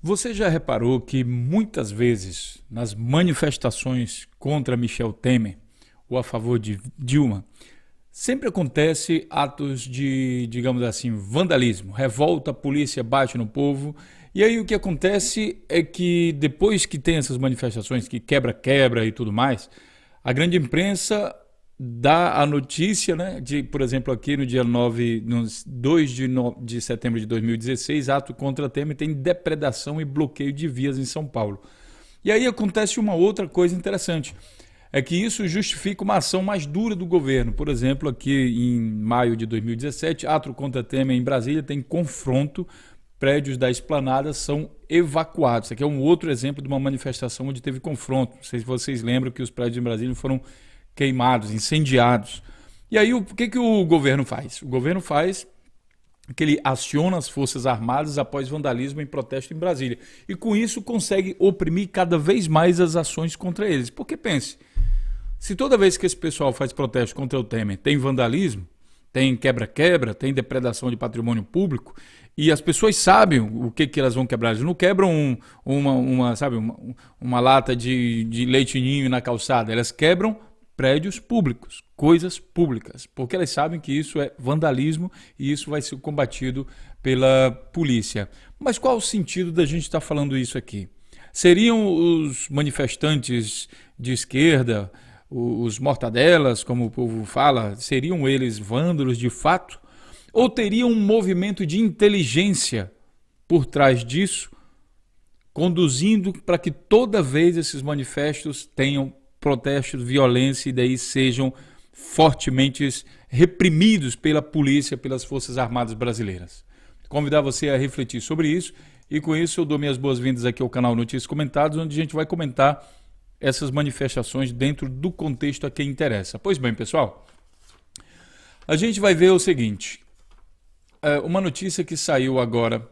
Você já reparou que muitas vezes nas manifestações contra Michel Temer ou a favor de Dilma, sempre acontece atos de, digamos assim, vandalismo, revolta, a polícia bate no povo. E aí o que acontece é que depois que tem essas manifestações que quebra-quebra e tudo mais, a grande imprensa dá a notícia, né, de, por exemplo, aqui no dia 9, no 2 de setembro de 2016, ato contra Temer tem depredação e bloqueio de vias em São Paulo. E aí acontece uma outra coisa interessante, é que isso justifica uma ação mais dura do governo. Por exemplo, aqui em maio de 2017, ato contra Temer em Brasília tem confronto, prédios da Esplanada são evacuados. Isso aqui é um outro exemplo de uma manifestação onde teve confronto. Não sei se vocês lembram que os prédios em Brasília foram queimados, incendiados. E aí o que o governo faz? O governo faz que ele aciona as Forças Armadas após vandalismo em protesto em Brasília. E com isso consegue oprimir cada vez mais as ações contra eles. Porque pense, se toda vez que esse pessoal faz protesto contra o Temer tem vandalismo, tem quebra-quebra, tem depredação de patrimônio público, e as pessoas sabem o que elas vão quebrar. Eles não quebram uma lata de leite ninho na calçada, elas quebram prédios públicos, coisas públicas, porque elas sabem que isso é vandalismo e isso vai ser combatido pela polícia. Mas qual o sentido da gente estar falando isso aqui? Seriam os manifestantes de esquerda, os mortadelas, como o povo fala, seriam eles vândalos de fato? Ou teria um movimento de inteligência por trás disso, conduzindo para que toda vez esses manifestos tenham protestos, violência e daí sejam fortemente reprimidos pela polícia, pelas Forças Armadas brasileiras? Convidar você a refletir sobre isso e com isso eu dou minhas boas-vindas aqui ao canal Notícias Comentadas, onde a gente vai comentar essas manifestações dentro do contexto a quem interessa. Pois bem, pessoal, a gente vai ver o seguinte, uma notícia que saiu agora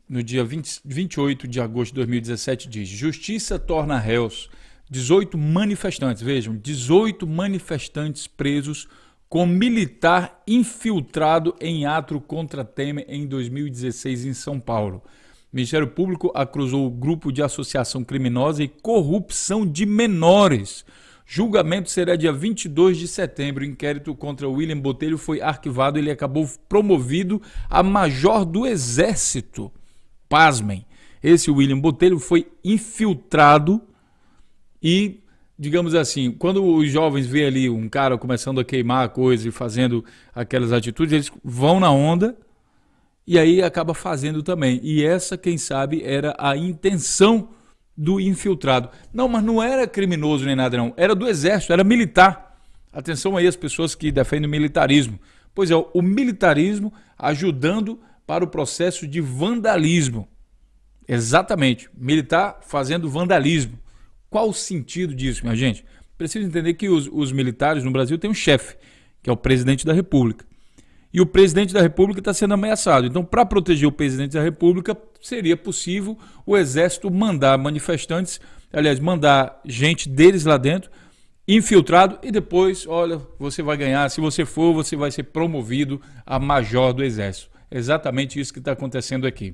no dia 28 de agosto de 2017 diz: Justiça torna réus 18 manifestantes, vejam, 18 manifestantes presos com militar infiltrado em ato contra Temer em 2016 em São Paulo. O Ministério Público acusou o grupo de associação criminosa e corrupção de menores. Julgamento será dia 22 de setembro. O inquérito contra William Botelho foi arquivado e ele acabou promovido a major do Exército. Pasmem, esse William Botelho foi infiltrado e, digamos assim, quando os jovens veem ali um cara começando a queimar a coisa e fazendo aquelas atitudes, eles vão na onda e aí acaba fazendo também. E essa, quem sabe, era a intenção do infiltrado. Não, mas não era criminoso nem nada não, era do Exército, era militar. Atenção aí as pessoas que defendem o militarismo. Pois é, o militarismo ajudando para o processo de vandalismo. Exatamente, militar fazendo vandalismo. Qual o sentido disso, minha gente? Preciso entender que os militares no Brasil têm um chefe, que é o presidente da República. E o presidente da República está sendo ameaçado. Então, para proteger o presidente da República, seria possível o Exército mandar manifestantes, aliás, mandar gente deles lá dentro, infiltrado, e depois, olha, você vai ganhar, se você for, você vai ser promovido a major do Exército. Exatamente isso que está acontecendo aqui.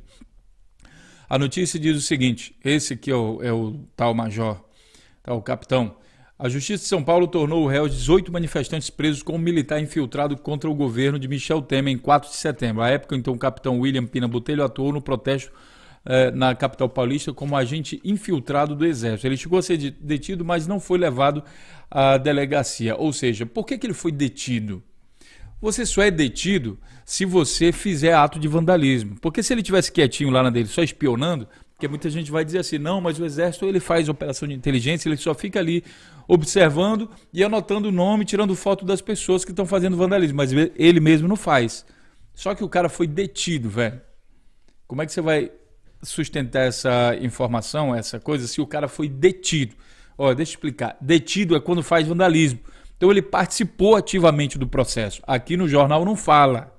A notícia diz o seguinte, esse aqui é o tal major, tal capitão. A Justiça de São Paulo tornou o réu 18 manifestantes presos com um militar infiltrado contra o governo de Michel Temer em 4 de setembro. À época, então, o capitão William Pina Botelho atuou no protesto na capital paulista como agente infiltrado do Exército. Ele chegou a ser detido, mas não foi levado à delegacia. Ou seja, por que ele foi detido? Você só é detido se você fizer ato de vandalismo. Porque se ele tivesse quietinho lá na dele, só espionando, porque muita gente vai dizer assim, não, mas o Exército ele faz operação de inteligência, ele só fica ali observando e anotando o nome, tirando foto das pessoas que estão fazendo vandalismo, mas ele mesmo não faz. Só que o cara foi detido, velho. Como é que você vai sustentar essa informação, essa coisa, se o cara foi detido? Olha, deixa eu explicar. Detido é quando faz vandalismo. Então ele participou ativamente do processo. Aqui no jornal não fala.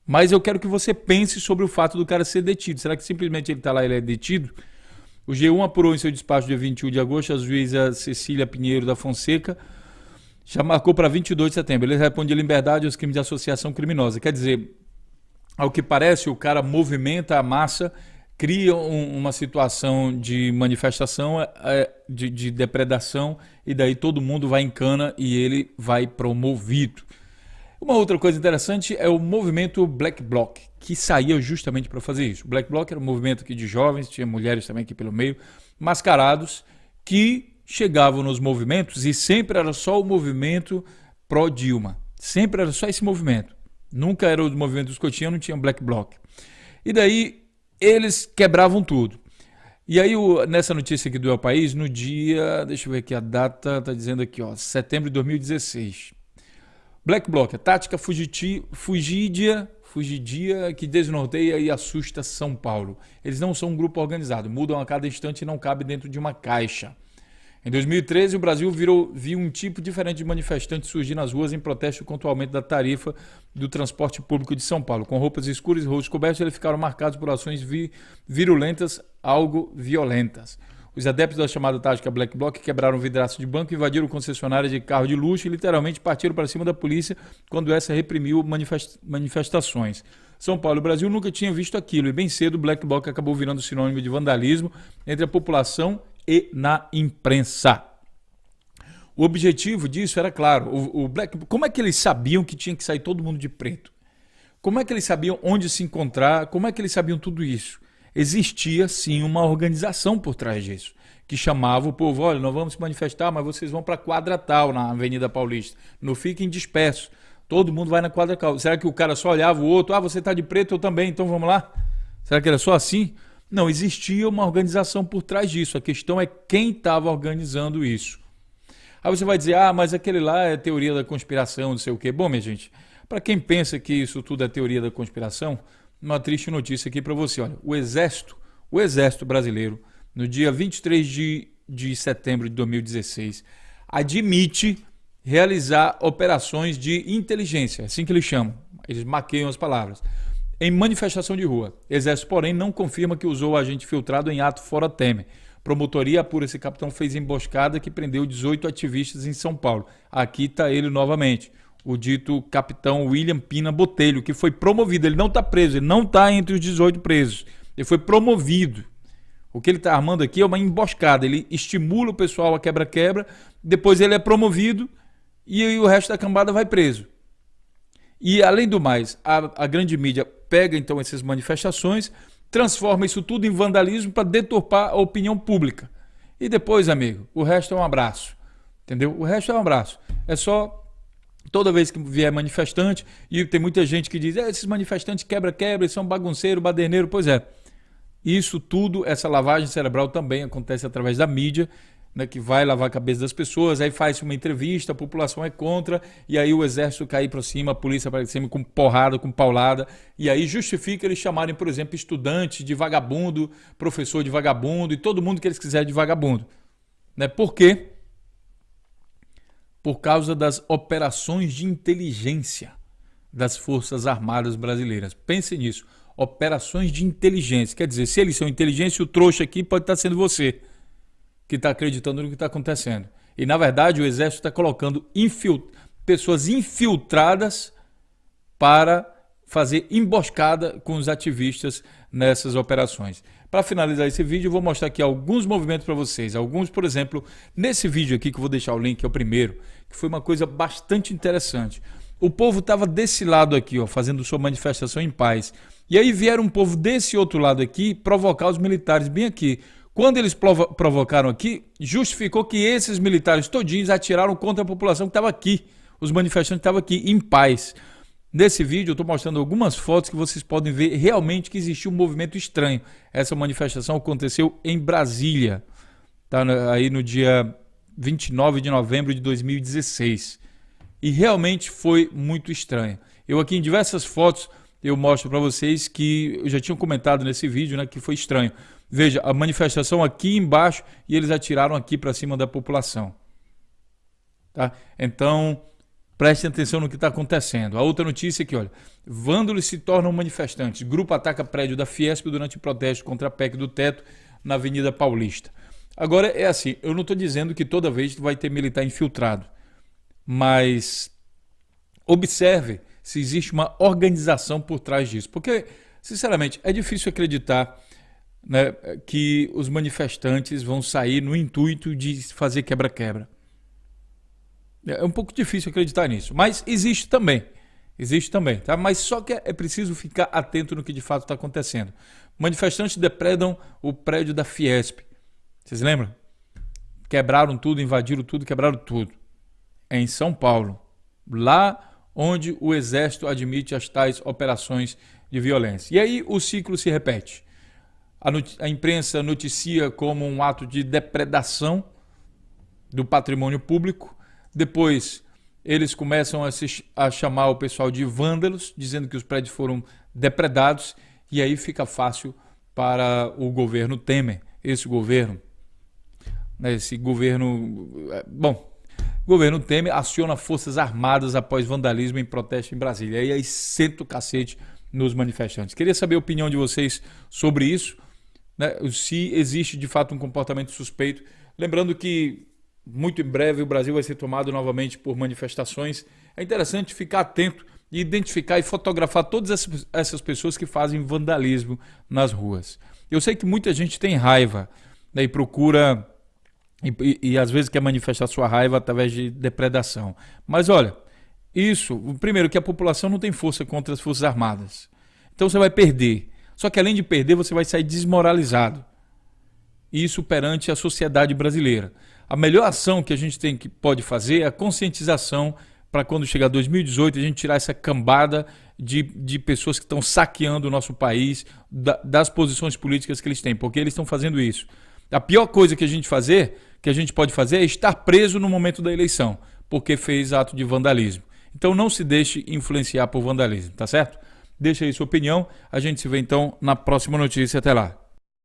Mas eu quero que você pense sobre o fato do cara ser detido. Será que simplesmente ele está lá e ele é detido? O G1 apurou em seu despacho dia 21 de agosto, a juíza Cecília Pinheiro da Fonseca já marcou para 22 de setembro. Ele responde de liberdade aos crimes de associação criminosa. Quer dizer, ao que parece, o cara movimenta a massa cria uma situação de manifestação, de depredação, e daí todo mundo vai em cana e ele vai promovido. Uma outra coisa interessante é o movimento Black Bloc, que saía justamente para fazer isso. O Black Bloc era um movimento aqui de jovens, tinha mulheres também aqui pelo meio, mascarados, que chegavam nos movimentos e sempre era só o movimento pró-Dilma. Sempre era só esse movimento. Nunca era o movimento dos cotinhos, não tinha Black Bloc. E daí eles quebravam tudo. E aí nessa notícia aqui do El País, no dia, deixa eu ver aqui a data, tá dizendo aqui, ó, setembro de 2016. Black Bloc, a tática fugidia que desnorteia e assusta São Paulo. Eles não são um grupo organizado, mudam a cada instante e não cabe dentro de uma caixa. Em 2013, o Brasil viu um tipo diferente de manifestantes surgir nas ruas em protesto contra o aumento da tarifa do transporte público de São Paulo. Com roupas escuras e rostos cobertos, eles ficaram marcados por ações virulentas, algo violentas. Os adeptos da chamada tática Black Bloc quebraram o vidraço de banco, invadiram concessionárias de carro de luxo e literalmente partiram para cima da polícia quando essa reprimiu manifestações. São Paulo e o Brasil nunca tinham visto aquilo e bem cedo o Black Bloc acabou virando sinônimo de vandalismo entre a população e na imprensa. O objetivo disso era claro, como é que eles sabiam que tinha que sair todo mundo de preto? Como é que eles sabiam onde se encontrar? Como é que eles sabiam tudo isso? Existia sim uma organização por trás disso, que chamava o povo, olha, nós vamos se manifestar, mas vocês vão para a quadra tal, na Avenida Paulista, não fiquem dispersos, todo mundo vai na quadra tal. Será que o cara só olhava o outro, você está de preto, eu também, então vamos lá? Será que era só assim? Não, existia uma organização por trás disso, a questão é quem estava organizando isso. Aí você vai dizer, mas aquele lá é teoria da conspiração, não sei o quê. Bom, minha gente, para quem pensa que isso tudo é teoria da conspiração, uma triste notícia aqui para você. Olha, o Exército Brasileiro, no dia 23 de setembro de 2016, admite realizar operações de inteligência, é assim que eles chamam, eles maqueiam as palavras, em manifestação de rua. Exército, porém, não confirma que usou o agente filtrado em ato fora Temer. Promotoria apura, esse capitão fez emboscada que prendeu 18 ativistas em São Paulo. Aqui está ele novamente. O dito capitão William Pina Botelho, que foi promovido. Ele não está preso, ele não está entre os 18 presos. Ele foi promovido. O que ele está armando aqui é uma emboscada. Ele estimula o pessoal a quebra-quebra, depois ele é promovido e aí o resto da cambada vai preso. E, além do mais, a grande mídia pega então essas manifestações, transforma isso tudo em vandalismo para deturpar a opinião pública. E depois, amigo, o resto é um abraço. Entendeu? O resto é um abraço. É só... Toda vez que vier manifestante, e tem muita gente que diz, esses manifestantes quebra-quebra, eles são bagunceiros, baderneiros. Pois é, isso tudo, essa lavagem cerebral também acontece através da mídia, né, que vai lavar a cabeça das pessoas, aí faz uma entrevista, a população é contra, e aí o exército cai para cima, a polícia para cima com porrada, com paulada, e aí justifica eles chamarem, por exemplo, estudante de vagabundo, professor de vagabundo, e todo mundo que eles quiserem de vagabundo. Né? Por quê? Por causa das operações de inteligência das Forças Armadas Brasileiras. Pense nisso, operações de inteligência. Quer dizer, se eles são inteligentes, o trouxa aqui pode estar sendo você, que está acreditando no que está acontecendo. E, na verdade, o Exército está colocando pessoas infiltradas para fazer emboscada com os ativistas nessas operações. Para finalizar esse vídeo, eu vou mostrar aqui alguns movimentos para vocês. Alguns, por exemplo, nesse vídeo aqui, que eu vou deixar o link, é o primeiro, que foi uma coisa bastante interessante. O povo estava desse lado aqui, ó, fazendo sua manifestação em paz. E aí vieram um povo desse outro lado aqui provocar os militares bem aqui. Quando eles provocaram aqui, justificou que esses militares todinhos atiraram contra a população que estava aqui. Os manifestantes estavam aqui em paz. Nesse vídeo eu estou mostrando algumas fotos que vocês podem ver realmente que existiu um movimento estranho. Essa manifestação aconteceu em Brasília, tá? Aí no dia 29 de novembro de 2016. E realmente foi muito estranho. Eu aqui em diversas fotos eu mostro para vocês que eu já tinha comentado nesse vídeo, né, que foi estranho. Veja, a manifestação aqui embaixo e eles atiraram aqui para cima da população. Tá? Então... prestem atenção no que está acontecendo. A outra notícia aqui, olha. Vândalos se tornam manifestantes. Grupo ataca prédio da Fiesp durante protesto contra a PEC do teto na Avenida Paulista. Agora, é assim, eu não estou dizendo que toda vez vai ter militar infiltrado. Mas observe se existe uma organização por trás disso. Porque, sinceramente, é difícil acreditar né, que os manifestantes vão sair no intuito de fazer quebra-quebra. É um pouco difícil acreditar nisso, mas existe também. Existe também, tá? Mas só que é preciso ficar atento no que de fato está acontecendo. Manifestantes depredam o prédio da Fiesp. Vocês lembram? Quebraram tudo, invadiram tudo, quebraram tudo. É em São Paulo. Lá onde o Exército admite as tais operações de violência. E aí o ciclo se repete. A imprensa noticia como um ato de depredação do patrimônio público. Depois eles começam a chamar o pessoal de vândalos, dizendo que os prédios foram depredados, e aí fica fácil para o governo Temer, governo Temer aciona forças armadas após vandalismo em protesto em Brasília, e aí senta o cacete nos manifestantes. Queria saber a opinião de vocês sobre isso, né? Se existe de fato um comportamento suspeito, lembrando que muito em breve o Brasil vai ser tomado novamente por manifestações. É interessante ficar atento e identificar e fotografar todas essas pessoas que fazem vandalismo nas ruas. Eu sei que muita gente tem raiva, né, e procura, e às vezes quer manifestar sua raiva através de depredação. Mas olha, isso, primeiro que a população não tem força contra as Forças Armadas. Então você vai perder. Só que além de perder, você vai sair desmoralizado. Isso perante a sociedade brasileira. A melhor ação que a gente pode fazer é a conscientização para quando chegar 2018 a gente tirar essa cambada de pessoas que estão saqueando o nosso país das posições políticas que eles têm, porque eles estão fazendo isso. A pior coisa que a gente pode fazer é estar preso no momento da eleição, porque fez ato de vandalismo. Então não se deixe influenciar por vandalismo, tá certo? Deixa aí sua opinião, a gente se vê então na próxima notícia, até lá.